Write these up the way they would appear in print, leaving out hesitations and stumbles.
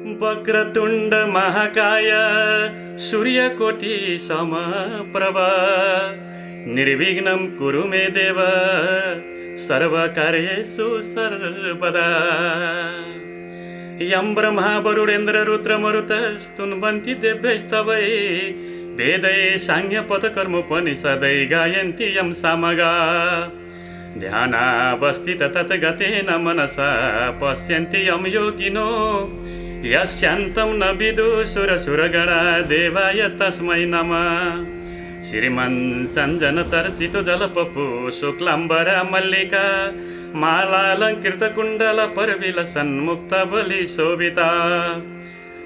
वक्रतुण्ड महाकाय सूर्यकोटि समप्रभा निर्विघ्नं कुरु मे देव सर्वकार्येषु सर्वदा। यं ब्रह्मा वरुणेन्द्र रुद्रमरुतस्तुन्वन्ति देव्यैस्तवै वेदै साङ्गपदकर्मोपनिषदै गायन्ति यं सामगा। ध्यानावस्थित तद्गतेन मनसा पश्यन्ति यं योगिनो यस्यान्तं न विदुषुरसुरगणा देवाय तस्मै नमः। श्रीमञ्चञ्जन चर्चितो जलपपु शुक्लाम्बरा मल्लिका मालालङ्कृत कुण्डल परविलसन्मुक्तबलि शोभिता।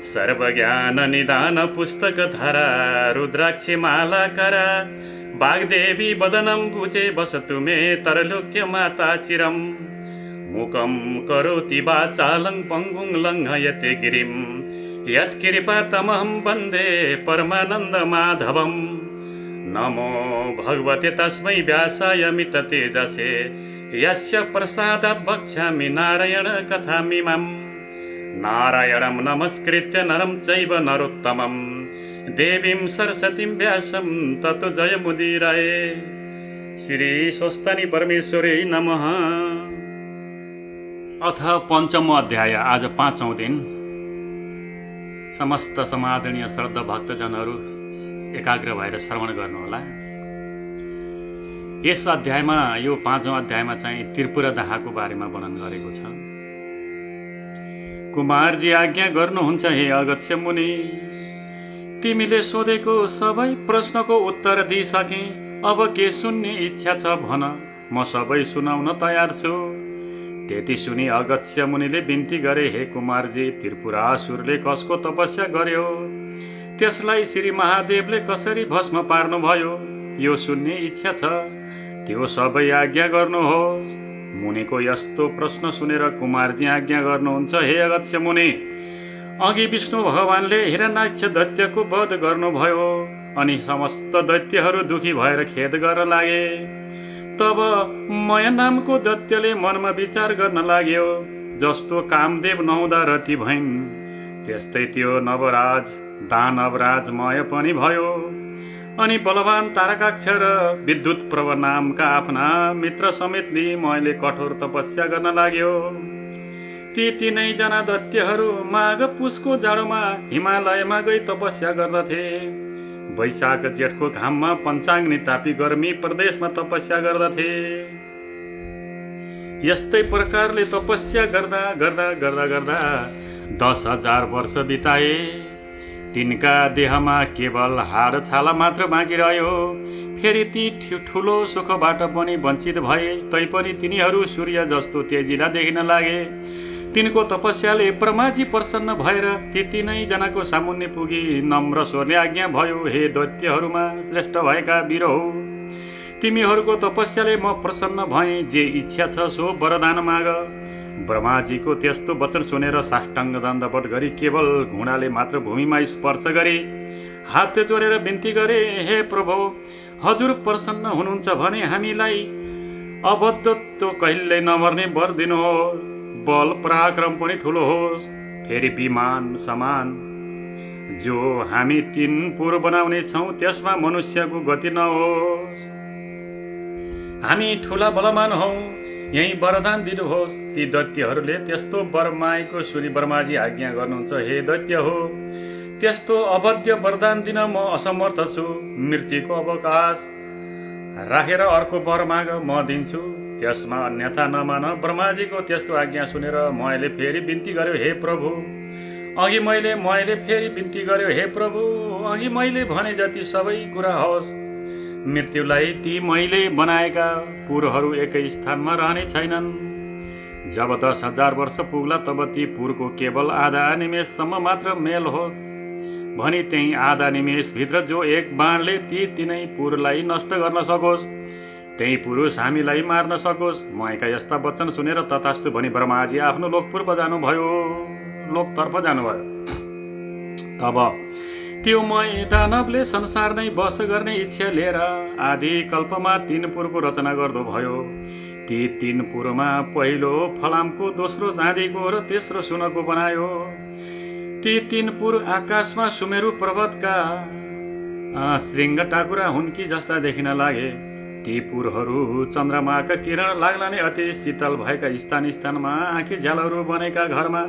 सर्वज्ञान निदान पुस्तक धारा रुद्राक्षी मालाकरा वाग्देवी वदनं भुजे वसतु मे तरलोक्य माता चिरम्। मुखं करोति वाचालं पङ्गुं लङ्घयते गिरिं यत्कृपातमहं वन्दे परमानन्दमाधवम्। नमो भगवते तस्मै व्यासाय मिततेजसे यस्य प्रसादात् वक्ष्यामि नारायण कथामिमाम्। नारायणं नमस्कृत्य नरं चैव नरोत्तमं देवीं सरस्वतीं व्यासं ततो जयमुदीरये। श्री स्वस्तानि परमेश्वरै नमः। अथ पञ्चमो अध्याय। आज 5औं दिन। समस्त समादरणीय श्रद्धा भक्तजनहरू एकाग्र भएर श्रवण गर्नुहोला। यस अध्यायमा, यो 5औं अध्यायमा चाहिँ त्रिपुरादाहको बारेमा वर्णन गरेको छ। कुमारजी आज्ञा गर्नुहुन्छ हे अगस्त्य मुनि, तिमीले सोधेको सबै प्रश्नको उत्तर दिइसके, अब के सुन्ने इच्छा छ भन, म सबै सुनाउन तयार छु। त्यति सुनि अगस्त्य मुनिले बिन्ती गरे, हे कुमारजी, त्रिपुरासुरले कसको तपस्या गर्यो, त्यसलाई श्री महादेवले कसरी भस्म पार्नुभयो, यो सुन्ने इच्छा छ। त्यो सबै आज्ञा गर्नुहोस्। मुनिको यस्तो प्रश्न सुनेर कुमारजी आज्ञा गर्नुहुन्छ, हे अगस्त्य मुनि, अघि विष्णु भगवानले हिरण्याक्ष दैत्यको वध गर्नुभयो अनि समस्त दैत्यहरू दुखी भएर खेद गर्न लागे। तब मय नामको दैत्यले मनमा विचार गर्न लाग्यो, जस्तो कामदेव नहुँदा रति भइन् त्यस्तै त्यो नवराज दानवराज मय पनि भयो। अनि बलवान तारकाक्ष र विद्युत प्रभ नामका आफ्ना मित्र समेत लिई मैले कठोर तपस्या गर्न लाग्यो। ती तीनैजना दैत्यहरू माघ पुसको जाडोमा हिमालयमा गई तपस्या गर्दथे। वैशाख जेठको घाममा पञ्चाग्नि तापी गर्मी प्रदेशमा तपस्या गर्दथे। यस्तै प्रकारले तपस्या गर्दा गर्दा गर्दा गर्दा 10,000 वर्ष बिताए। तिनका देहमा केवल हाड छाला मात्र बाँकी रह्यो। फेरि ती ठुलो सुखबाट पनि वञ्चित भए, तैपनि तिनीहरू सूर्य जस्तो तेजिला देखिन लागे। तिनको तपस्याले ब्रह्माजी प्रसन्न भएर ती तीनैजनाको सामुन्ने पुगी नम्र स्वरले आज्ञा भयो, हे दैत्यहरूमा श्रेष्ठ भएका वीर हो, तिमीहरूको तपस्याले म प्रसन्न भएँ। जे इच्छा छ सो वरदान माग। ब्रह्माजीको त्यस्तो वचन सुनेर साष्टाङ्ग दण्डवत गरी केवल घुँडाले मात्र भूमिमा स्पर्श गरे। हात जोडेर बिन्ती गरे, हे प्रभु, हजुर प्रसन्न हुनुहुन्छ भने हामीलाई अबद्धत्व कहिल्यै नमर्ने वर दिनुहोस्। बल पराक्रम पनि ठुलो होस्। फेरि विमान समान जो हामी 3 पुर बनाउने छौँ त्यसमा मनुष्यको गति नहोस्। हामी ठुला बलवान हौ, यही वरदान दिनुहोस्। ती दैत्यहरूले त्यस्तो वर मागेको सुनि ब्रह्माजी आज्ञा गर्नुहुन्छ, हे दैत्य हो, त्यस्तो अवध्य वरदान दिन म असमर्थ छु। मृत्युको अवकाश राखेर अर्को वर माग, म दिन्छु, त्यसमा अन्यथा नमान। ब्रह्माजीको त्यस्तो आज्ञा सुनेर मैले फेरि बिन्ती गर्यो, हे प्रभु, अघि मैले फेरि बिन्ती गर्यो, हे प्रभु, अघि मैले भने जति सबै कुरा होस्। मृत्युलाई ती मैले बनाएका पुरहरू एकै स्थानमा रहने छैनन्। जब 10,000 वर्ष पुग्ला तब ती पुरको केवल आधा निमेषसम्म मात्र मेल होस्। भनी त्यही आधा निमेषभित्र जो एक बाणले ती तीनै पुरलाई नष्ट गर्न सकोस्, त्यही पुरुष हामीलाई मार्न सकोस्। मयका यस्ता वचन सुनेर तथास्तु भनी ब्रह्माजी आफ्नो लोकतर्फ जानुभयो। तब त्यो मय दानवले संसार नै बस गर्ने इच्छा लिएर आदि कल्पमा 3 पुरको रचना गर्दो भयो। ती 3 पुरमा पहिलो फलामको, दोस्रो चाँदीको र तेस्रो सुनको बनायो। ती तीनपुर आकाशमा सुमेरु पर्वतका श्रृङ्ग टाकुरा हुन् कि जस्ता देखिन लागे। ती पुरहरू चन्द्रमाका किरण लाग्ला नै अति शीतल भएका स्थान स्थानमा आँखी झ्यालहरू बनेका घरमा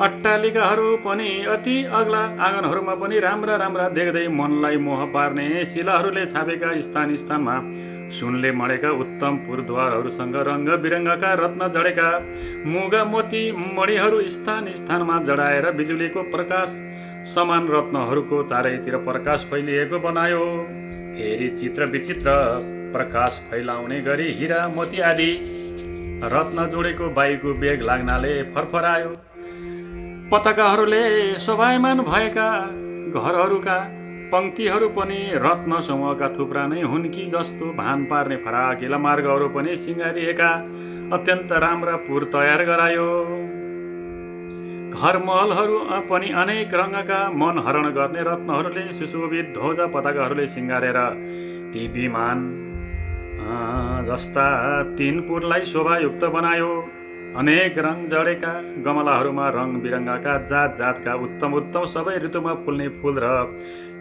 अट्टालिकाहरू पनि अति अग्ला आँगनहरूमा पनि राम्रा राम्रा देख्दै मनलाई मोह पार्ने शिलाहरूले छापेका स्थान स्थानमा सुनले मडेका उत्तम पुरद्वारहरूसँग रङ्ग बिरङ्गका रत्न जडेका मुगा मोती मणिहरू स्थान स्थानमा जडाएर बिजुलीको प्रकाश समान रत्नहरूको चारैतिर प्रकाश फैलिएको बनायो। फेरि चित्र विचित्र प्रकाश फैलाउने गरी हिरा मोती आदि रत्न जोडेको वायुको वेग लाग्नाले फरफरायो। पताकाहरूले शोभायमान भएका घरहरूका पंक्तिहरू पनि रत्न समूहका थुप्रा नै हुन् कि जस्तो भान पार्ने फराकिला मार्गहरू पनि सिँगारिएका अत्यन्त राम्रा पुर तयार गरायो। घर महलहरू पनि अनेक रङका मन हरण गर्ने रत्नहरूले सुशोभित ध्वजा पताकाहरूले सिँगारेर ती विमान जस्ता तीनपुरलाई शोभायुक्त बनायो। अनेक रङ जडेका गमलाहरूमा रङ बिरङ्गका जात जातका उत्तम उत्तम सबै ऋतुमा फुल्ने फुल र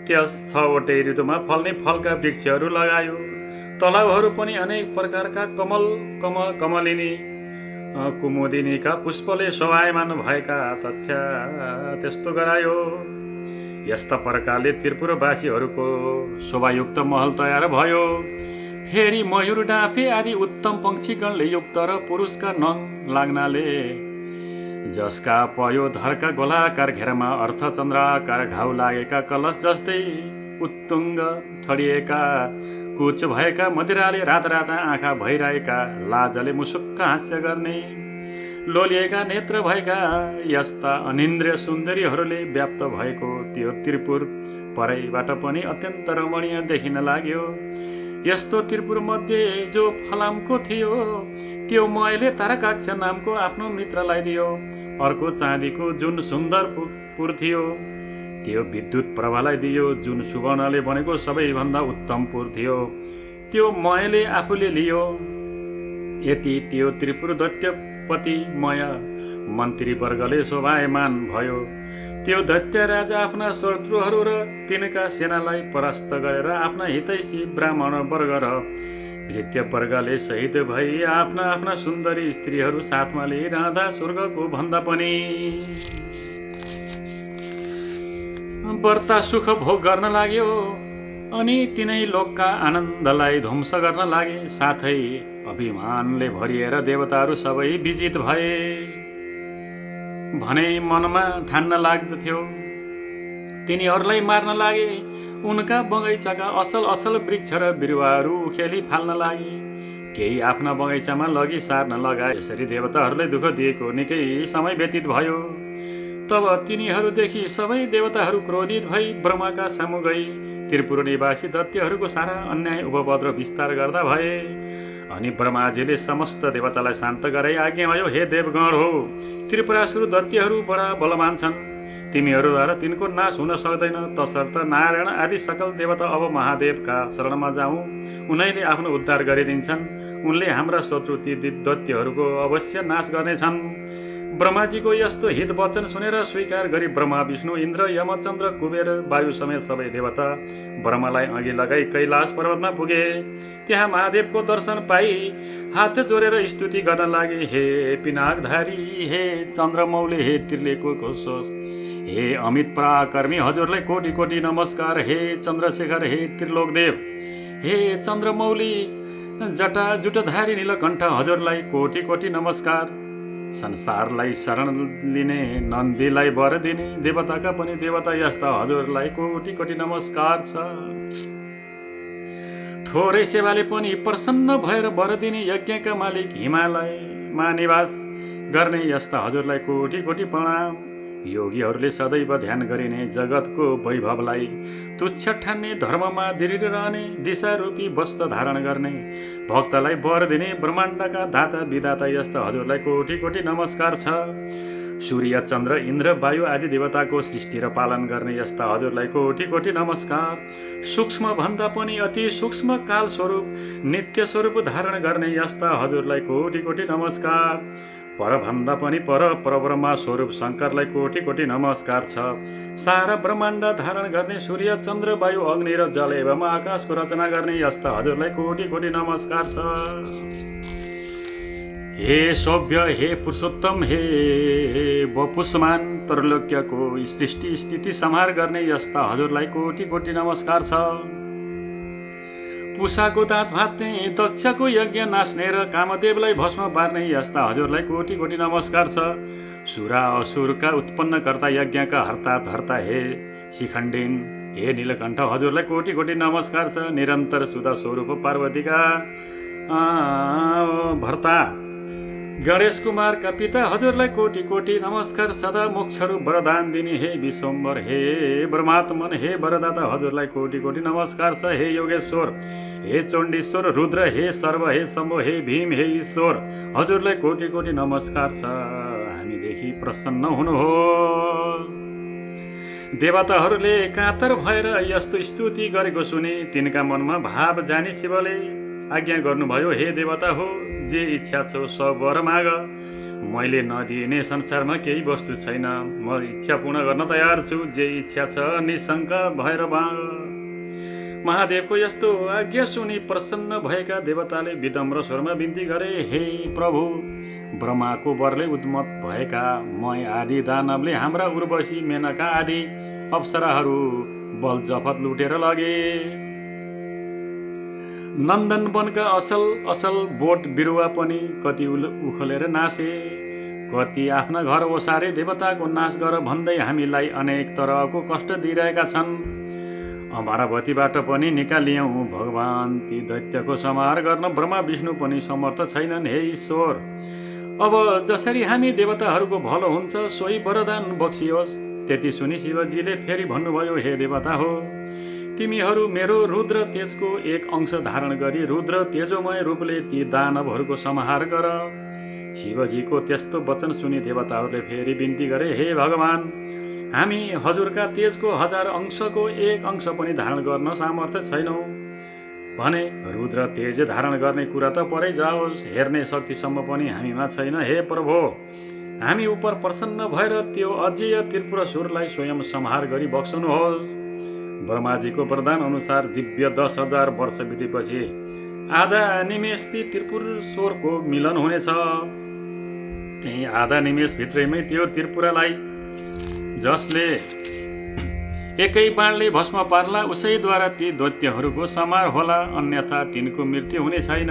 त्यस 6वटै ऋतुमा फल्ने फलका वृक्षहरू लगायो। तलाउहरू पनि अनेक प्रकारका कमलिनी कुमुदिनीका पुष्पले शोभायमान भएका त्यस्तो गरायो। यस्ता प्रकारले त्रिपुरवासीहरूको शोभायुक्त महल तयार भयो। फेरि मयूर डाँफे आदि उत्तम पंक्षीगणले युक्त र पुरुषका नङ लाग्नाले जसका पयोधरका गोलाकार घेरामा अर्धचन्द्राकार घाउ लागेका कलश जस्तै उत्तुङ्ग ठडिएका कुच भएका मदिराले राता राता आँखा भइरहेका लाजले मुसुक्क हास्य गर्ने लोलिएका नेत्र भएका यस्ता अनिन्द्रिय सुन्दरीहरूले व्याप्त भएको त्यो त्रिपुर परैबाट पनि अत्यन्त रमणीय देखिन लाग्यो। यस्तो त्रिपुर मध्ये जो फलामको थियो त्यो मैले तारकाक्ष नामको आफ्नो मित्रलाई दियो। अर्को चाँदीको जुन सुन्दर पुर थियो त्यो विद्युत प्रभालाई दियो। जुन सुवर्णले बनेको सबैभन्दा उत्तम पुर थियो त्यो मैले आफूले लियो। यति त्यो त्रिपुर दैत्यपतिमय मन्त्रीवर्गले शोभायमान भयो। त्यो दैत्य राजा आफ्ना शत्रुहरू र तिनका सेनालाई परास्त गरेर आफ्ना हितैषी ब्राह्मण वर्ग र भृत्य वर्गले शहीद भई आफ्ना आफ्ना सुन्दरी स्त्रीहरू साथमा लिइरहँदा स्वर्गको भन्दा पनि बढ्ता सुख भोग गर्न लाग्यो। अनि तिनै लोकका आनन्दलाई ध्वंस गर्न लागे। साथै अभिमानले भरिएर देवताहरू सबै विजित भए भने मनमा ठान्न लाग्दथ्यो तिनीहरूलाई मार्न लागे। उनका बगैँचाका असल असल वृक्ष र बिरुवाहरू उखेली फाल्न लागे। केही आफ्ना बगैँचामा लगी सार्न लगाए। यसरी देवताहरूलाई दुःख दिएको निकै समय व्यतीत भयो। तब तिनीहरूदेखि सबै देवताहरू क्रोधित भई ब्रह्माका सामु गई त्रिपुर निवासी दैत्यहरूको सारा अन्याय उपद्रव विस्तार गर्दा भए। अनि ब्रह्माजीले समस्त देवतालाई शान्त गराई आज्ञा भयो, हे देवगण हो, त्रिपुरासुर दैत्यहरू बडा बलवान छन्। तिमीहरूद्वारा तिनको नाश हुन सक्दैन। तसर्थ नारायण आदि सकल देवता अब महादेवका शरणमा जाउँ, उनैले आफ्नो उद्धार गरिदिन्छन्। उनले हाम्रा शत्रु ती दैत्यहरूको अवश्य नाश गर्नेछन्। ब्रह्माजीको यस्तो हित वचन सुनेर स्वीकार गरी ब्रह्मा विष्णु इन्द्र यमचन्द्र कुबेर वायु समेत सबै देवता ब्रह्मालाई अघि लगाई कैलाश पर्वतमा पुगे। त्यहाँ महादेवको दर्शन पाई हात जोडेर स्तुति गर्न लागे। हे पिनाकधारी, हे चन्द्रमौली, हे त्रिलोकको सोच, हे अमित पराक्रमी, हजुरलाई कोटि कोटि नमस्कार। हे चन्द्रशेखर, हे त्रिलोकदेव, हे चन्द्रमौली, जटा जुटधारी नीलकण्ठ, हजुरलाई कोटि कोटि नमस्कार। संसारलाई शरण लिने, नन्दीलाई वर दिने, देवताका पनि देवता यस्ता हजुरलाई कोटि कोटि नमस्कार छ। थोरै सेवाले पनि प्रसन्न भएर वर दिने यज्ञका मालिक, हिमालयमा निवास गर्ने यस्ता हजुरलाई कोटि कोटि प्रणाम। योगीहरूले सदैव ध्यान गरिने, जगतको वैभवलाई तुच्छ ठान्ने, धर्ममा दृढ रहने, दिशारूपी वस्त्र धारण गर्ने, भक्तलाई वर दिने ब्रह्माण्डका दाता विधाता यस्ता हजुरलाई कोटि कोटि नमस्कार छ। सूर्य चन्द्र इन्द्र वायु आदि देवताको सृष्टि र पालन गर्ने यस्ता हजुरलाई कोटि कोटि नमस्कार। सूक्ष्म भन्दा पनि अति सूक्ष्म काल स्वरूप नित्य स्वरूप धारण गर्ने यस्ता हजुरलाई कोटि कोटि नमस्कार। पर भन्दा पनि पर परब्रह्मा स्वरूप शङ्करलाई कोटि कोटि कोटि नमस्कार छ। सारा ब्रह्माण्ड धारण गर्ने सूर्य चन्द्र वायु अग्नि र जल एवं आकाशको रचना गर्ने यस्ता हजुरलाई कोटि कोटि नमस्कार छ। हे सभ्य, हे पुरुषोत्तम, हे वपुष्मान त्रैलोक्यको सृष्टि स्थिति संहार गर्ने यस्ता हजुरलाई कोटि कोटि नमस्कार छ। पुषाको दाँत भात्ने, दक्षको यज्ञ नाच्ने र कामदेवलाई भस्म पार्ने यस्ता हजुरलाई कोटि कोटि नमस्कार छ। सुरा असुरका उत्पन्नकर्ता यज्ञका हर्ता धर्ता हे शिखण्डिन, हे नीलकण्ठ हजुरलाई कोटि कोटि नमस्कार छ। निरन्तर सुधा स्वरूप पार्वतीका भर्ता गणेश कुमारका पिता हजुरलाई कोटि कोटि नमस्कार। सदा मोक्षहरू वरदान दिने हे विश्वम्भर, हे ब्रह्मात्मन, हे वरदाता हजुरलाई कोटि कोटि नमस्कार छ। हे योगेश्वर, हे चण्डीश्वर, रुद्र, हे सर्व, हे शम्भो, हे भीम, हे ईश्वर हजुरलाई कोटि कोटि नमस्कार छ। हामीदेखि प्रसन्न हुनुहोस्। देवताहरूले कातर भएर यस्तो स्तुति गरेको सुने तिनका मनमा भाव जानी शिवले आज्ञा गर्नुभयो, हे देवता हो, जे इच्छा छ सब वर माग। मैले नदिने संसारमा केही वस्तु छैन, म इच्छा पूर्ण गर्न तयार छु। जे इच्छा छ निशङ्क भएर माग। महादेवको यस्तो आज्ञा सुनि प्रसन्न भएका देवताले विनम्र स्वरमा बिन्ती गरे, हे प्रभु, ब्रह्माको वरले उन्मत्त भएका मय आदि दानवले हाम्रा उर्वशी मेनका आदि अप्सराहरू बल जफत लुटेर लगे। नन्दन वनका असल असल बोट बिरुवा पनि कति उखलेर नासे। कति आफ्ना घर ओसारे देवताको नाश गर भन्दै हामीलाई अनेक तरहको कष्ट दिइरहेका छन्। अमरावतीबाट पनि निकालियौँ भगवान, ती दैत्यको संहार गर्न ब्रह्मा विष्णु पनि समर्थ छैनन्। हे ईश्वर, अब जसरी हामी देवताहरूको भलो हुन्छ सोही वरदान बक्सियोस्। त्यति सुनि शिवजीले फेरि भन्नुभयो, हे देवता हो, तिमीहरू मेरो रुद्र तेजको एक अंश धारण गरी रुद्र तेजोमय रूपले ती दानवहरूको संहार गर। शिवजीको त्यस्तो वचन सुनि देवताहरूले फेरि बिन्ती गरे, हे भगवान, हामी हजुरका तेजको 1000 अंशको एक अंश पनि धारण गर्न सामर्थ्य छैनौँ भने रुद्र तेज धारण गर्ने कुरा त परै जाओस्, हेर्ने शक्तिसम्म पनि हामीमा छैन। हे प्रभु, हामी उप प्रसन्न भएर त्यो अजेय त्रिपुरासुरलाई स्वयं संहार गरी बक्सनुहोस्। ब्रह्माजीको वरदान अनुसार दिव्य 10,000 वर्ष बितेपछि आधा निमेष ती त्रिपुरासुरको मिलन हुनेछ। त्यही आधा निमेष भित्रैमै त्यो त्रिपुरालाई जसले एकै बाणले भस्म पार्ला उसैद्वारा ती दैत्यहरूको संहार होला, अन्यथा तिनको मृत्यु हुने छैन।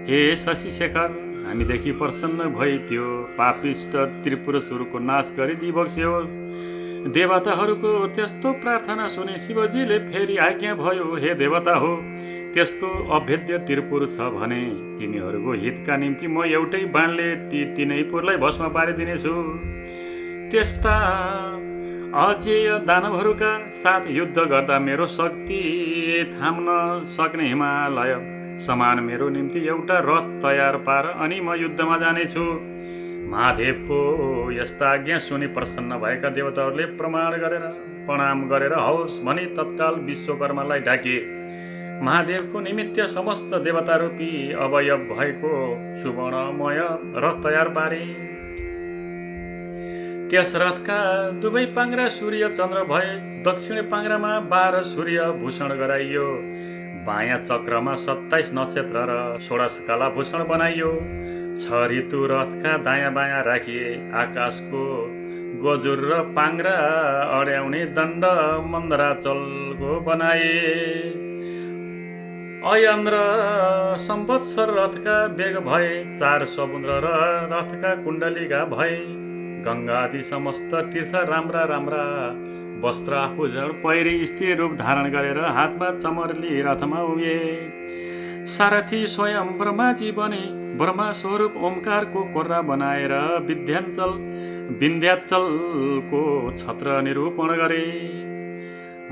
हे शशिशेखर, हामीदेखि प्रसन्न भई त्यो पापिष्ट त्रिपुरासुरको नाश गरिदिई बक्सियोस्। देवताहरूको त्यस्तो प्रार्थना सुने शिवजीले फेरि आज्ञा भयो, हे देवता हो, त्यस्तो अभेद्य त्रिपुर छ भने तिमीहरूको हितका निम्ति म एउटै बाणले ती तीनैपुरलाई भस्म पारिदिनेछु। त्यस्ता अजेय दानवहरूका साथ युद्ध गर्दा मेरो शक्ति थाम्न सक्ने हिमालय समान मेरो निम्ति एउटा रथ तयार पार, अनि म युद्धमा जानेछु। महादेवको यस्ता आज्ञा सुनि प्रसन्न भएका देवताहरूले प्रणाम गरेर हौस् भनी तत्काल विश्वकर्मालाई डाके। महादेवको निमित्त समस्त देवतारूपी अवयव भएको सुवर्णमय रथ तयार पारे। त्यस रथका दुवै पाङ्ग्रा सूर्य चन्द्र भए। दक्षिण पाङ्ग्रामा 12 सूर्य भूषण गराइयो, बायाँ चक्रमा 27 नक्षत्र र 16 कला भूषण बनाइयो। 6 ऋतु रथका दायाँ बायाँ राखिए। आकाशको गजुर र पाङ्ग्रा अड्याउने दण्ड मन्दराचलको बनाए। अयन र संवत्सर रथका बेग भए। 4 समुद्र र रथका कुण्डलीका भए। गङ्गा आदि समस्त तीर्थ राम्रा राम्रा वस्त्र आभूषण पहिरी स्त्री रूप धारण गरेर हातमा चमरली रथमा उभिए। सारथी स्वयं ब्रह्माजी बने। ब्रह्मा स्वरूप ओमकारको कोर्रा बनाएर विन्ध्याचलको छत्र निरूपण गरे।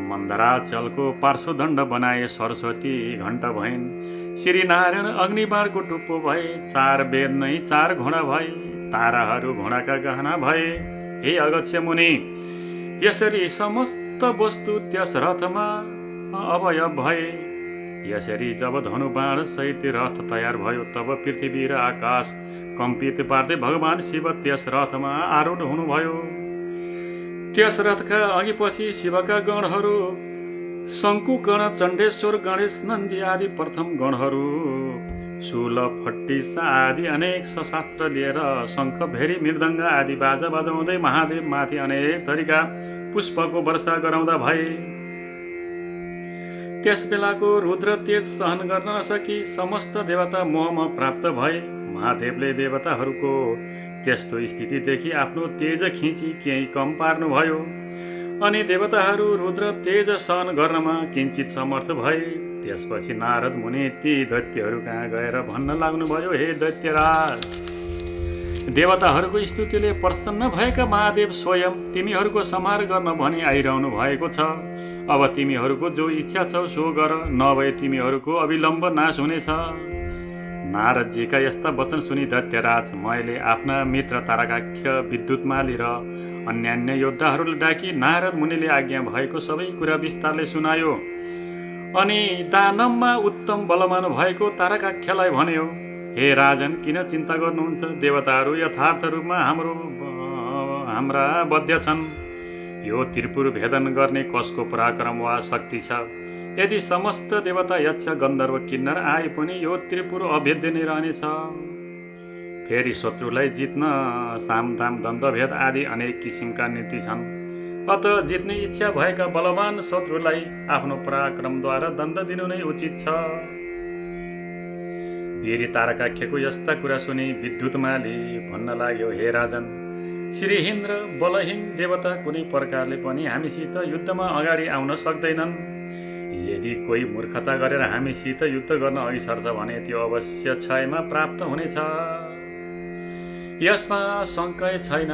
मन्दराचलको पार्श्वदण्ड बनाए। सरस्वती घण्ट भइन्। श्री नारायण अग्निबाणको टुप्पो भए। 4 वेद नै 4 घोडा भए। ताराहरू घोडाका गहना भए। हे अगस्त्य मुनि, यसरी समस्त वस्तु त्यस रथमा अवयव भए। यसरी जब धनुबाण सहित रथ तयार भयो तब पृथ्वी र आकाश कम्पित पार्दै भगवान शिव त्यस रथमा आरूढ हुनुभयो। त्यस रथका अघिपछि शिवका गणहरू शङ्कुकर्ण चण्डेश्वर गणेश नन्दी आदि प्रथम गणहरू शूल फट्टिसा आदि अनेक शस्त्र लिएर शङ्ख भेरी मृदङ्ग आदि बाजा बजाउँदै महादेव माथि अनेक थरीका पुष्पको वर्षा गराउँदा भए। त्यस बेलाको रुद्र तेज सहन गर्न नसकी समस्त देवता मोहमा प्राप्त भए। महादेवले देवताहरूको त्यस्तो स्थिति देखि आफ्नो तेज खिची केही कम पार्नुभयो अनि देवताहरू रुद्र तेज सहन गर्नमा किञ्चित समर्थ भए। त्यसपछि नारद मुनि ती दैत्यहरू कहाँ गएर भन्न लाग्नुभयो, हे दैत्यराज, देवताहरूको स्तुतिले प्रसन्न भएका महादेव स्वयं तिमीहरूको संहार गर्न भनी आइरहनु भएको छ। अब तिमीहरूको जो इच्छा छ सो गर, नभए तिमीहरूको अविलम्ब नाश हुनेछ। नारदजीका यस्ता वचन सुनि दैत्यराज मैले आफ्ना मित्र तारकाक्ष, विद्युतमाली र अन्यान्य योद्धाहरूलाई डाकी नारद मुनिले आज्ञा भएको सबै कुरा विस्तारले सुनायो अनि दानवमा उत्तम बलवान भएको तारकाक्षलाई भन्यो, हे राजन, किन चिन्ता गर्नुहुन्छ? देवताहरू यथार्थ रूपमा हाम्रा बद्ध छन्। यो त्रिपुर भेदन गर्ने कसको पराक्रम वा शक्ति छ? यदि समस्त देवता, यक्ष, गन्धर्व, किन्नर आए पनि यो त्रिपुर अभेद्य नै रहनेछ। फेरि शत्रुलाई जित्न सामदाम, दण्डभेद आदि अनेक किसिमका नीति छन्। अत जित्ने इच्छा भएका बलवान शत्रुलाई आफ्नो पराक्रमद्वारा दण्ड दिनु नै उचित छ। वीर तारकाख्यको यस्ता कुरा सुनि विद्युतमाली भन्न लाग्यो, हे राजन, श्रीहीन र बलहीन देवता कुनै प्रकारले पनि हामीसित युद्धमा अगाडि आउन सक्दैनन्। यदि कोही मूर्खता गरेर हामीसित युद्ध गर्न अघि सर्छ भने त्यो अवश्य क्षयमा प्राप्त हुनेछ। यसमा शङ्कै छैन।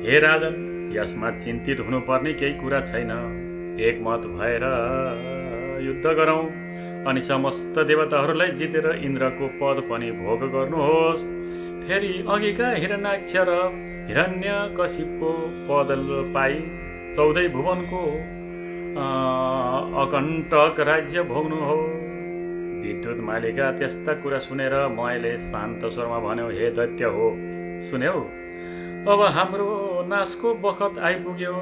हे राजन, यसमा चिन्तित हुनुपर्ने केही कुरा छैन। एकमत भएर युद्ध गरौँ अनि समस्त देवताहरूलाई जितेर इन्द्रको पद पनि भोग गर्नुहोस्। फेरि अघिका हिरण्याक्ष र हिरण्यकशिपको पद पाई 14 भुवनको अकण्टक राज्य भोग्नु हो। विद्युत मालिका त्यस्ता कुरा सुनेर मैले शान्त स्वरमा भन्यो, हे दैत्य हो, सुन्यौ, अब हाम्रो नाशको बखत आइपुग्यो।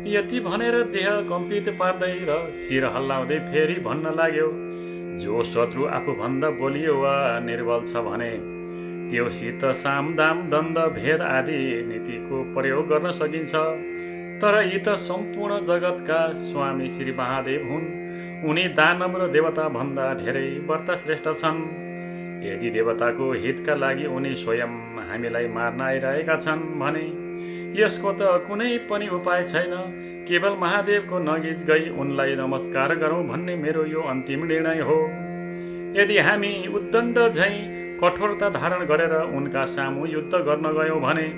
यति भनेर देह कम्पित पार्दै र शिर हल्लाउँदै फेरि भन्न लाग्यो, जो शत्रु आफूभन्दा बलियो वा निर्बल छ भने त्योसित सामदाम, दण्ड, भेद आदि नीतिको प्रयोग गर्न सकिन्छ। तर यी त सम्पूर्ण जगतका स्वामी श्री महादेव हुन्। उनी दानव र देवता भन्दा धेरै व्रतश्रेष्ठ छन्। यदि देवताको हितका लागि उनी स्वयं हामीलाई मार्न आइरहेका छन् भने यसको त कुनै पनि उपाय छैन। केवल महादेवको नजिक गई उनलाई नमस्कार गरौँ भन्ने मेरो यो अन्तिम निर्णय हो। यदि हामी उद्दण्ड झैँ कठोरता धारण गरेर उनका सामु युद्ध गर्न गयौँ भने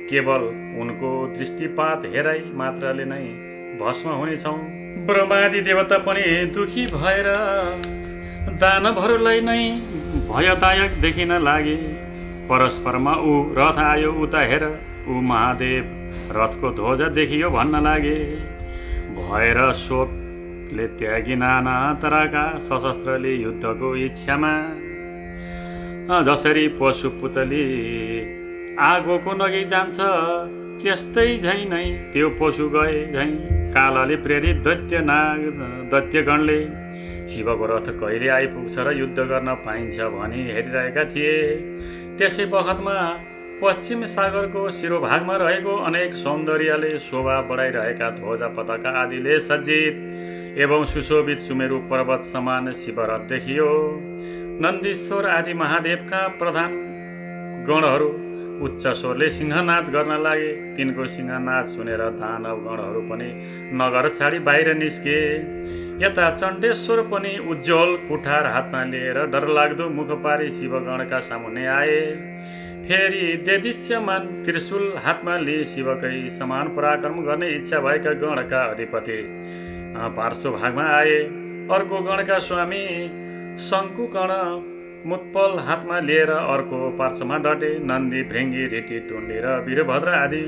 केवल उनको दृष्टिपात हेराइ मात्रले नै भस्म हुनेछौँ। ब्रह्मादि देवता पनि दुखी भएर दानवहरूलाई नै भयदायक देखिन लागे। परस्परमा ऊ रथ आयो उता हेर, ऊ महादेव रथको ध्वजा देखियो भन्न लागे। भएर शोकले त्यागी नाना तरका सशस्त्रले युद्धको इच्छामा जसरी पशु पुतली आगोको नगी जान्छ त्यस्तै झैँ नै त्यो पशु गए झैँ कालले प्रेरित दैत्यगणले शिवको रथ कहिले आइपुग्छ र युद्ध गर्न पाइन्छ भनी हेरिरहेका थिए। त्यसै बखतमा पश्चिम सागरको शिरोभागमा रहेको अनेक सौन्दर्यले शोभा बढाइरहेका ध्वजा पताका आदिले सज्जित एवं सुशोभित सुमेरु पर्वत समान शिवरथ देखियो। नन्दीश्वर आदि महादेवका प्रधान गणहरू उच्च स्वरले सिंहनाद गर्न लागे। तिनको सिंहनाद सुनेर दानव गणहरू पनि नगर छाडी बाहिर निस्के। यता चण्डेश्वर पनि उज्जवल कुठार हातमा लिएर डरलाग्दो मुख पारी शिवगणका सामुन्ने आए। फेरि देदृश्यमान त्रिशूल हातमा लिए शिवकै समान पराक्रम गर्ने इच्छा भएका गणका अधिपति पार्श्वभागमा आए। अर्को गणका स्वामी शङ्कुकर्ण मुत्पल हातमा लिएर अर्को पार्श्वमा डटे। नन्दी, भृङ्गी, ऋटी, टुण्डी र वीरभद्र आदि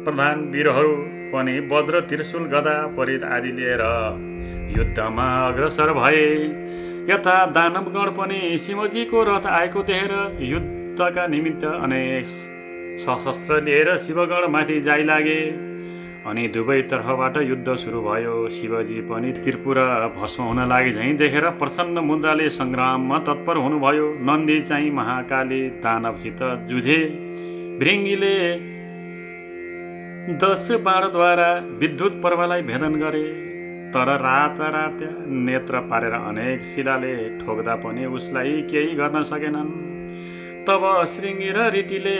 प्रधान वीरहरू पनि वज्र, त्रिशूल, गदा, परिद आदि लिएर युद्धमा अग्रसर भए। यता दानवगण पनि शिवजीको रथ आएको देखेर युद्धका निमित्त अनेक सशस्त्र लिएर शिवगण माथि जाइ लागे। अनि दुवैतर्फबाट युद्ध सुरु भयो। शिवजी पनि त्रिपुर भस्म हुन लागे झैँ देखेर प्रसन्न मुद्राले सङ्ग्राममा तत्पर हुनुभयो। नन्दी चाहिँ महाकाली दानवसित जुझे। भृङ्गीले 10 बाणद्वारा विद्युत पर्वलाई भेदन गरे, तर रात नेत्र पारेर अनेक शिलाले ठोक्दा पनि उसलाई केही गर्न सकेनन्। तब श्रृङ्गी र ऋटीले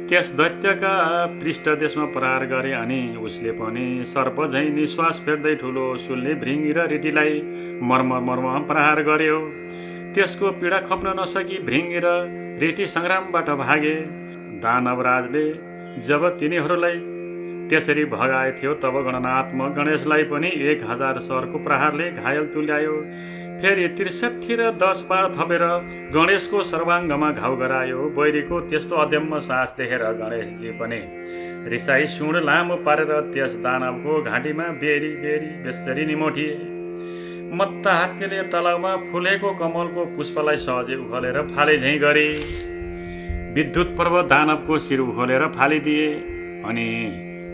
त्यस दैत्यका पृष्ठदेशमा प्रहार गरे अनि उसले पनि सर्प झैँ निश्वास फेर्दै ठुलो सुलले भृङ्गी र ऋटीलाई मर्ममा प्रहार गर्यो। त्यसको पीडा खप्न नसकी भृङ्गी र ऋटी सङ्ग्रामबाट भागे। दानवराजले जब तिनीहरूलाई त्यसरी भगाए तब गणनात्मक गणेशलाई पनि 1000 सर्को प्रहारले घायल तुल्यायो। फेरि 63 र 10 बाण थपेर गणेशको सर्वाङ्गमा घाउ गरायो। बैरीको त्यस्तो अदम्य साहस देखेर गणेशजी पनि रिसाई सुँड लामो पारेर त्यस दानवको घाँटीमा बेरी बेसरी निमोठिए। मत्ता हात्तीले तलाउमा फुलेको कमलको पुष्पलाई सहजै उखलेर फाले झैँ गरे। विद्युत पर्व दानवको शिर उखलेर फालिदिए अनि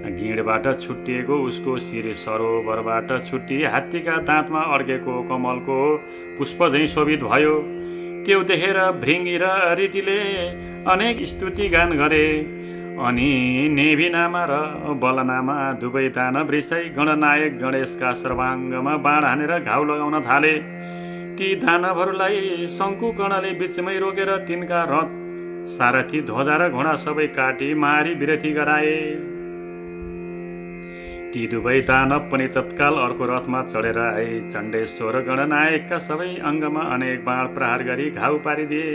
गिँडबाट छुट्टिएको उसको शिर सरोवरबाट छुट्टी हात्तीका दाँतमा अड्केको कमलको पुष्प झैँ शोभित भयो। त्यो देखेर भृङ्गी र ऋटीले अनेक स्तुति गान गरे। अनि नेभिनामा र बलनामा दुवै दानव रिसाई गणनायक गणेशका सर्वाङ्गमा बाण हानेर घाउ लगाउन थाले। ती दानवहरूलाई शङ्कुकर्णले बिचमै रोकेर तिनका रथ सारथी ध्वजा र घोडा सबै काटी मारी विरथी गराए। ती दुवै दानव पनि तत्काल अर्को रथमा चढेर आए। चण्डेश्वर गणनायकका सबै अङ्गमा अनेक बाण प्रहार गरी घाउ पारिदिए।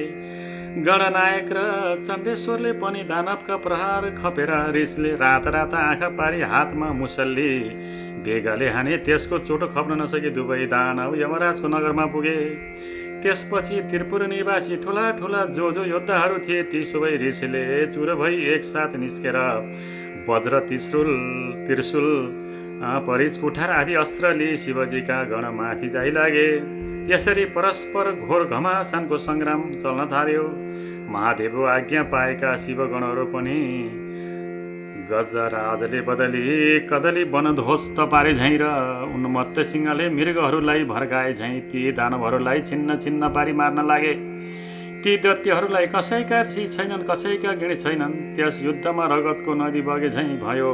गणनायक र चण्डेश्वरले पनि दानवका प्रहार खपेर रिसले राता आँखा पारी हातमा मुसल्ली बेगाले हाने। त्यसको चोटो खप्न नसकी दुवै दानव यमराजको नगरमा पुगे। त्यसपछि त्रिपुर निवासी ठुला जो योद्धाहरू थिए ती सबै ऋषिले चुर भई एकसाथ निस्केर वज्र त्रिशूल परिच कुठार आदि अस्त्र लिए शिवजीका गणमाथि जाइ लागे। यसरी परस्पर घोर घमासानको सङ्ग्राम चल्न थाल्यो। महादेवको आज्ञा पाएका शिवगणहरू पनि गजराजले बदली कदली वनध्वस्त पारे झैँ र उन्मत्त सिंहले मृगहरूलाई भर्काए झैँ ती दानवहरूलाई छिन्न पारी मार्न लागे। ती दैत्यहरूलाई कसैका ऋषि छैनन्, कसैका गिणी छैनन्। त्यस युद्धमा रगतको नदी बगे झैँ भयो।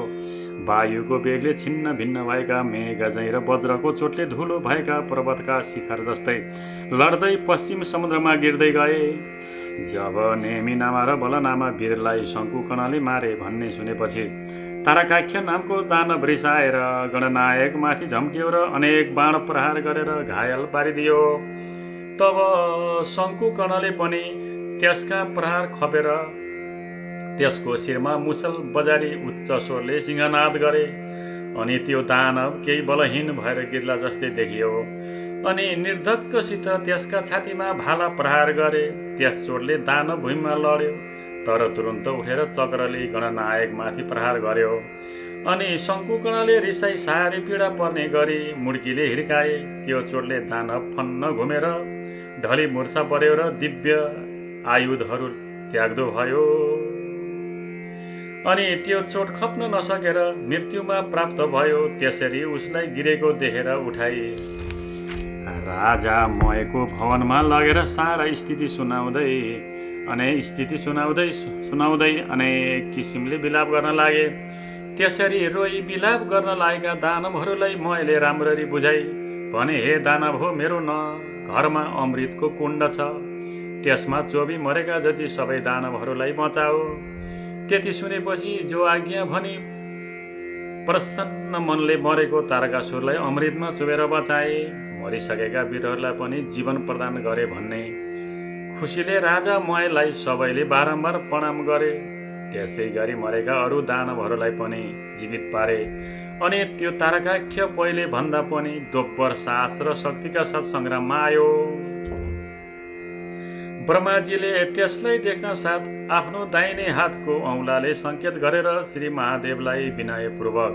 वायुको बेगले छिन्न भिन्न भएका मेघ झैँ र वज्रको चोटले धुलो भएका पर्वतका शिखर जस्तै लड्दै पश्चिम समुद्रमा गिर्दै गए। जब नेमिनामा र बलनामा वीरलाई शङ्कुकर्णले मारे भन्ने सुनेपछि तारकाख्य नामको दानव रिसाएर गणनायक माथि झम्ट्यो र अनेक बाण प्रहार गरेर घायल पारिदियो। तब शङ्कुकर्णले पनि त्यसका प्रहार खपेर त्यसको शिरमा मुसल बजारी उच्च स्वरले सिंहनाद गरे। अनि त्यो दानव केही बलहीन भएर गिर्ला जस्तै देखियो अनि निर्धक्कसित त्यसका छातीमा भाला प्रहार गरे। त्यस चोटले दानव भुइँमा लड्यो, तर तुरुन्त उठेर चक्रले गणनायक माथि प्रहार गर्यो। अनि शङ्कुकर्णले रिसाई साह्रै पीडा पर्ने गरी मुड्कीले हिर्काए। त्यो चोटले दानव फन्न घुमेर ढली मुर्छा पर्यो र दिव्य आयुधहरू त्याग्दो भयो। अनि त्यो चोट खप्न नसकेर मृत्युमा प्राप्त भयो। त्यसरी उसलाई गिरेको देखेर उठाए। राजा मयको भवनमा लगेर सारा स्थिति सुनाउँदै अनेक किसिमले विलाप गर्न लागे। त्यसरी रोई विलाप गर्न लागेका दानवहरूलाई मयले राम्ररी बुझाइ भने, हे दानव हो, मेरो घरमा अमृतको कुण्ड छ, त्यसमा चोबी मरेका जति सबै दानवहरूलाई बचाओ। त्यति सुनेपछि जो आज्ञा भनी प्रसन्न मनले मरेको तारकासुरलाई अमृतमा चुबेर बचाए। मरिसकेका वीरहरूलाई पनि जीवन प्रदान गरे भन्ने खुसीले राजा मयलाई सबैले बारम्बार प्रणाम गरे। त्यसै गरी मरेका अरू दानवहरूलाई पनि जीवित पारे। अनि त्यो तारकाख्य पहिले भन्दा पनि दोब्बर साहस र शक्तिका साथ सङ्ग्राममा आयो। ब्रह्माजीले त्यसलाई देख्न साथ आफ्नो दाहिने हातको औँलाले सङ्केत गरेर श्री महादेवलाई विनयपूर्वक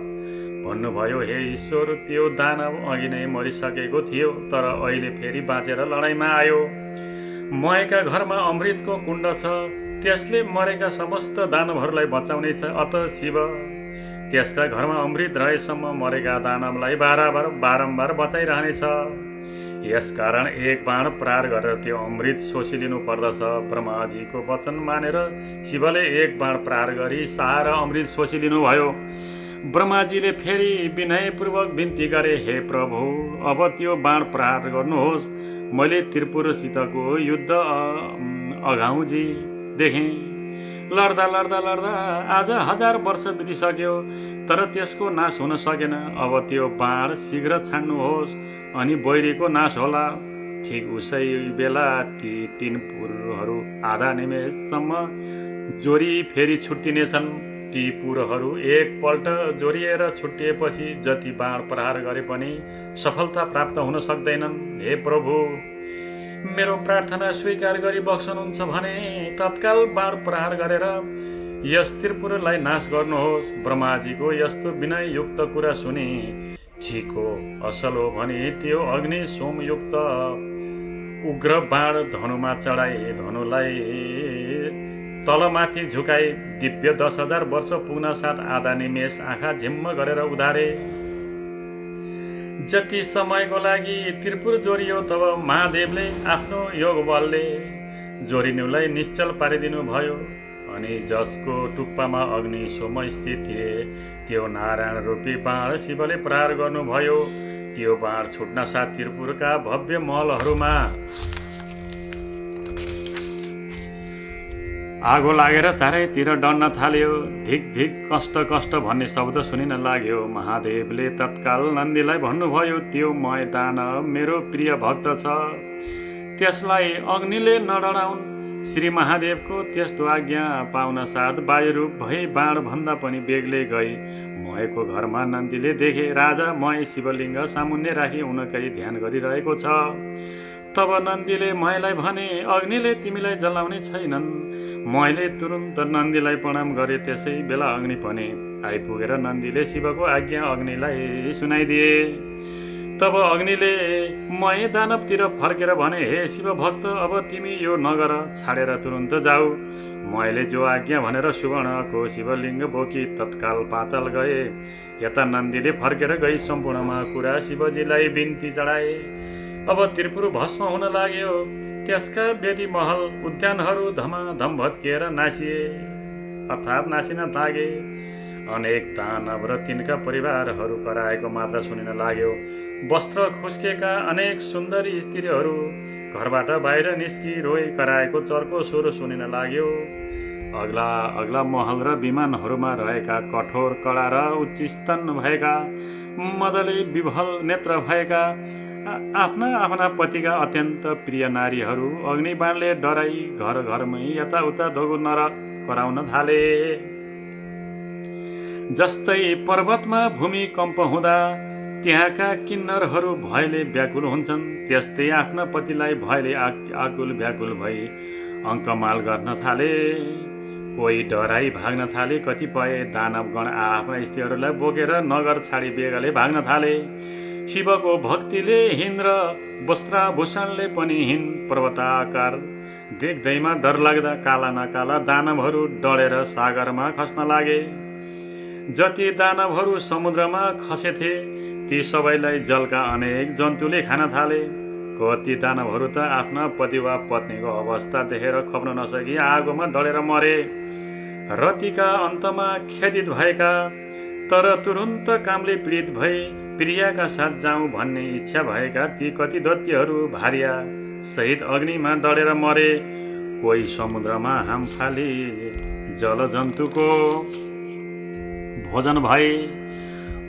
भन्नुभयो, हे ईश्वर, त्यो दानव अघि नै मरिसकेको थियो, तर अहिले फेरि बाँचेर लडाइँमा आयो। मयका घरमा अमृतको कुण्ड छ, त्यसले मरेका समस्त दानवहरूलाई बचाउनेछ। अत शिव, त्यसका घरमा अमृत रहेसम्म मरेका दानवलाई बारम्बार बचाइरहनेछ। यसकारण एक बाण प्रहार गरेर त्यो अमृत शोषिलिनु पर्दछ। ब्रह्माजीको वचन मानेर शिवले एक बाण प्रहार गरी सारा अमृत शोषिलिनु भयो। ब्रह्माजीले फेरि विनयपूर्वक बिन्ती गरे, हे प्रभु, अब त्यो बाण प्रहार गर्नुहोस्। मैले त्रिपुरसितको युद्ध अघाउजी देखेँ। लड्दा लड्दा लड्दा आज 1000 वर्ष बितिसक्यो, तर त्यसको नाश हुन सकेन। अब त्यो बाण शीघ्र छाड्नुहोस्, अनि बैरीको नाश होला। ठिक उसै बेला ती 3 पुरहरू आधा निमेषसम्म जोरी फेरि छुट्टिनेछन्। ती पुरहरू एकपल्ट जोरिएर छुट्टिएपछि जति बाण प्रहार गरे पनि सफलता प्राप्त हुन सक्दैनन्। हे प्रभु, मेरो प्रार्थना स्वीकार गरी बक्सनुहुन्छ भने तत्काल बाण प्रहार गरेर यस त्रिपुरलाई नाश गर्नुहोस्। ब्रह्माजीको यस्तो विनययुक्त कुरा सुनि ठिक हो, असल हो भने त्यो अग्नि सोमयुक्त उग्र बाण धनुमा चढाए। धनुलाई तलमाथि झुकाई दिव्य 10,000 वर्ष पुग्न साथ आधा निमेष आँखा झिम्म गरेर उधारे। जति समयको लागि त्रिपुर जोरियो तब महादेवले आफ्नो योग बलले जोरिनुलाई निश्चल पारिदिनु भयो। अनि जसको टुप्पामा अग्नि सोम स्थित थिए त्यो नारायण रूपी बाण शिवले प्रहार गर्नुभयो। त्यो बाण छुट्न साथ त्रिपुरका भव्य महलहरूमा आगो लागेर चारैतिर डढ्न थाल्यो। धिक धिक कष्ट कष्ट भन्ने शब्द सुनिन लाग्यो। महादेवले तत्काल नन्दीलाई भन्नुभयो, त्यो मय दानव मेरो प्रिय भक्त छ, त्यसलाई अग्निले नडराउन्। श्री महादेवको त्यस्तो आज्ञा पाउन साथ वायुरूप भई बाण भन्दा पनि बेग्लै गई मयको घरमा नन्दीले देखे। राजा मय शिवलिङ्ग सामुन्ने राखी उनकै ध्यान गरिरहेको छ। तब नन्दीले मयलाई भने, अग्निले तिमीलाई जलाउने छैनन्। मयले तुरुन्त नन्दीलाई प्रणाम गरे। त्यसै बेला अग्नि पनि आइपुगेर नन्दीले शिवको आज्ञा अग्निलाई सुनाइदिए। तब अग्निले मय दानवतिर फर्केर भने, हे शिव भक्त, अब तिमी यो नगर छाडेर तुरुन्त जाऊ। मयले जो आज्ञा भनेर सुवर्णको शिवलिङ्ग बोकी तत्काल पाताल गए। यता नन्दीले फर्केर गई सम्पूर्णमा कुरा शिवजीलाई बिन्ती चढाए। अब त्रिपुर भस्म हुन लाग्यो। त्यसका वेदी महल उद्यानहरू धमाधम भत्किएर नासिए, अर्थात् नासिन लागे। अनेक दानव र तिनका परिवारहरू कराएको मात्र सुनिन लाग्यो। वस्त्र खुस्केका अनेक सुन्दरी स्त्रीहरू घरबाट बाहिर निस्की रोई कराएको चर्को स्वर सुनिन लाग्यो। अग्ला अग्ला महल र विमानहरूमा रहेका कठोर कडा र उच्च स्तन भएका मदले विभल नेत्र भएका आफ्ना आफ्ना पतिका अत्यन्त प्रिय नारीहरू अग्निबाणले डराई घर घरमै यताउता दोगुनर कराउन थाले। जस्तै पर्वतमा भूमिकम्प हुँदा त्यहाँका किन्नरहरू भयले व्याकुल हुन्छन्, त्यस्तै आफ्ना पतिलाई भयले आकुल व्याकुल भई अङ्कमाल गर्न थाले। कोही डराई भाग्न थाले। कतिपय दानवगण आफ्ना स्त्रीहरूलाई बोकेर नगर छाडी बेगले भाग्न थाले। शिवको भक्तिले हिन र वस्त्राभूषणले पनि हिन पर्वताकार देख्दैमा डरलाग्दा काला नकाला दानवहरू डढेर सागरमा खस्न लागे। जति दानवहरू समुद्रमा खसेथे ती सबैलाई जलका अनेक जन्तुले खान थाले। कति दानवहरू त आफ्ना पति वा पत्नीको अवस्था देखेर खप्न नसकी आगोमा डढेर मरे। रतिका अन्तमा खेदित भएका तर तुरुन्त कामले पीडित भई प्रियाका साथ जाउँ भन्ने इच्छा भएका ती कति दैत्यहरू भार्या सहित अग्निमा डढेर मरे। कोही समुद्रमा हाम फाली जलजन्तुको भोजन भए,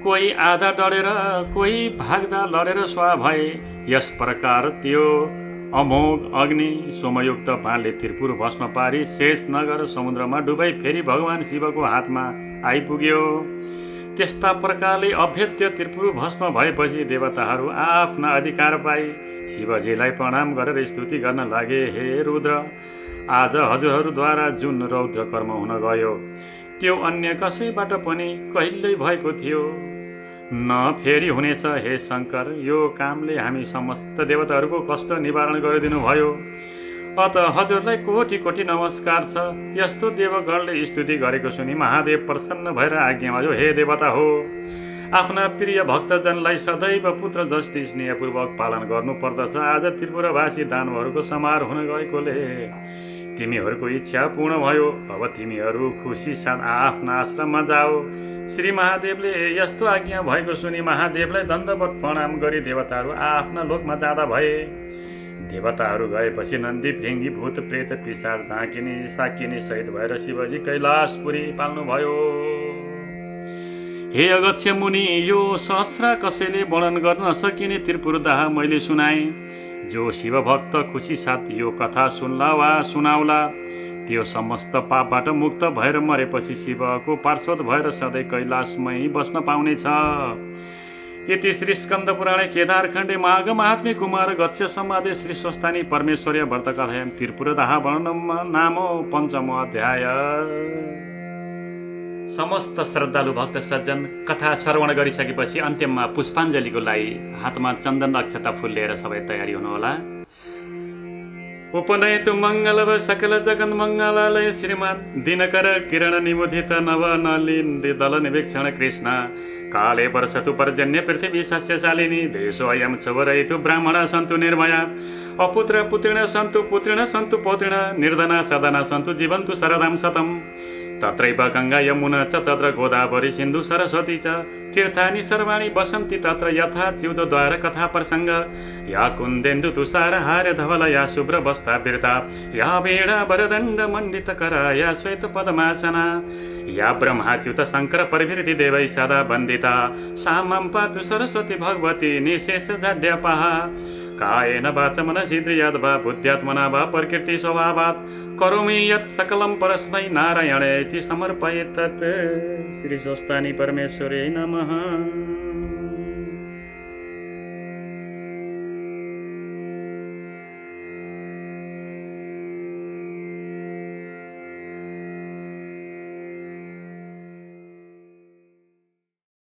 कोही आधा डढेर कोही भाग्दा लडेर स्वाहा भए। यस प्रकार त्यो अमोघ अग्नि सोमयुक्त बाणले त्रिपुर भस्म पारी शेष नगर समुद्रमा डुबाई फेरि भगवान शिवको हातमा आइपुग्यो। त्यस्ता प्रकारले अभेद्य त्रिपुर भस्म भएपछि देवताहरू आफ्ना अधिकार पाई शिवजीलाई प्रणाम गरेर स्तुति गर्न लागे। हे रुद्र, आज हजुरहरूद्वारा जुन रौद्र कर्म हुन गयो त्यो अन्य कसैबाट पनि कहिल्यै भएको थियो न फेरि हुनेछ। हे शङ्कर, यो कामले हामी समस्त देवताहरूको कष्ट निवारण गरिदिनु भयो। अत हजुरलाई कोटि कोटि नमस्कार छ। यस्तो देवगणले स्तुति गरेको सुनि महादेव प्रसन्न भएर आज्ञा भयो, हे देवता हो, आफ्ना प्रिय भक्तजनलाई सदैव पुत्र जस्तै स्नेहपूर्वक पालन गर्नुपर्दछ। आज त्रिपुरावासी दानवहरूको समार हुन गएकोले तिमीहरूको इच्छा पूर्ण भयो। अब तिमीहरू खुसी साथ आफ्ना आश्रममा जाओ। श्री महादेवले यस्तो आज्ञा भएको सुनि महादेवलाई दण्डवत प्रणाम गरी देवताहरू आफ्ना लोकमा जाँदा भए। देवताहरू गएपछि नन्दी, भृङ्गी, भूत, प्रेत, पिशाच, ढाकिनी, साकिनी सहित भएर शिवजी कैलाशपुरी पाल्नुभयो। हे अगस्त्य मुनि, यो सहस्र कसैले वर्णन गर्न नसकिने त्रिपुरदाह मैले सुनाएँ। जो शिवभक्त खुसी साथ यो कथा सुन्ला वा सुनाउला त्यो समस्त पापबाट मुक्त भएर मरेपछि शिवको पार्षद भएर सधैँ कैलाशमै बस्न पाउनेछ। यति श्री स्कन्द पुराणे केदारखण्डे माघ महात्म्य कुमार गच्छ संवादे श्री स्वस्थानी परमेश्वर्य व्रतकथायां त्रिपुरदाह वर्णनम नाम पञ्चमो अध्याय। समस्त श्रद्धालु भक्त सज्जन कथा श्रवण गरिसकेपछि अन्त्यमा पुष्पाञ्जलीको लागि हातमा चन्दन अक्षता फुल लिएर सबै तयारी हुनुहोला। उपनयतु मङ्गलव सकल जगन् मङ्गलालय श्रीमान दिनकर किरण निमुदित नव नलिन्दी दल निवेक्षण कृष्ण काले वर्षतु पर्जन्य पृथ्वी सस्यशालिनी देशो अयं शुभरयितु ब्राह्मणा सन्तु निर्भया अपुत्र पुत्रिण सन्तु पुत्रिण सन्तु पौत्रिण निर्धना सदना सन्तु जीवन्तु शरदां शतम् तत्रैव गङ्गा यमुना च तत्र गोदावरी सिन्धु सरस्वती च तीर्थानि सर्वाणि वसन्ति तत्र यथा च्युतद्वार कथा प्रसङ्ग या कुन्देन्दु तुषार हार धवल या शुभ्र वस्ता बिर्ता या वीणा वरदण्ड मण्डितकरा या श्वेत पद्मासना या ब्रह्माच्युत शङ्कर प्रभृति देवै सदा वन्दिता सा मां पातु सरस्वती भगवती निशेष जाड्यापः कायेन वाचा मनसीन्द्रियाद्वा बुद्ध्यात्मना वा प्रकृति स्वभावात् करोमि यत् सकलं परस्मै नारायणेति समर्पयेत्। तत् श्री स्वस्थानी परमेश्वरे नमः।